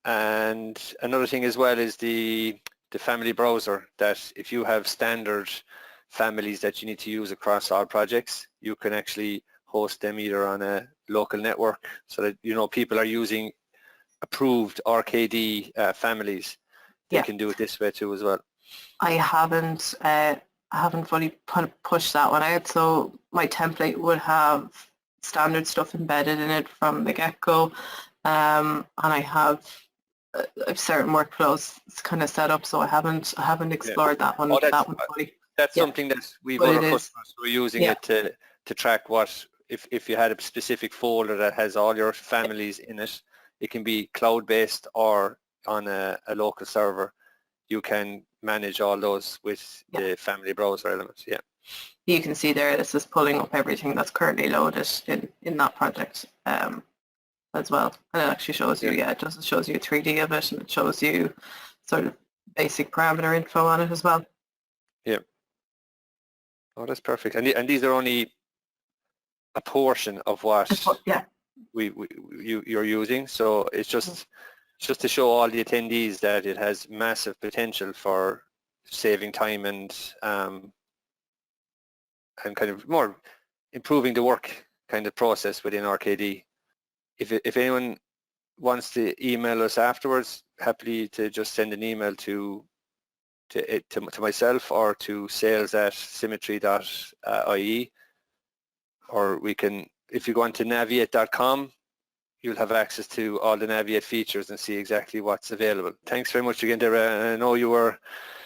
And another thing as well is the family browser, that if you have standard families that you need to use across all projects, you can actually host them either on a local network so that, you know, people are using approved RKD families. They can do it this way too as well. I haven't fully pushed that one out, so my template would have standard stuff embedded in it from the get-go, and I have certain workflows kind of set up, so I haven't explored that one fully. That's something that we've other customers who are using it to track what, if you had a specific folder that has all your families in it, it can be cloud-based or on a local server. You can manage all those with the family browser elements. Yeah. You can see there, this is pulling up everything that's currently loaded in that project as well. And it actually shows you, it just shows you a 3D of it, and it shows you sort of basic parameter info on it as well. Yeah. Oh, that's perfect. And these are only a portion of what you're using. So it's just to show all the attendees that it has massive potential for saving time and kind of more improving the work kind of process within RKD. If anyone wants to email us afterwards, happily to just send an email to myself or to sales@symetri.ie, or we can, if you go on to naviate.com, you'll have access to all the Naviate features and see exactly what's available. Thanks very much again, Deborah. I know you were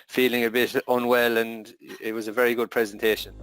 feeling a bit unwell, and it was a very good presentation.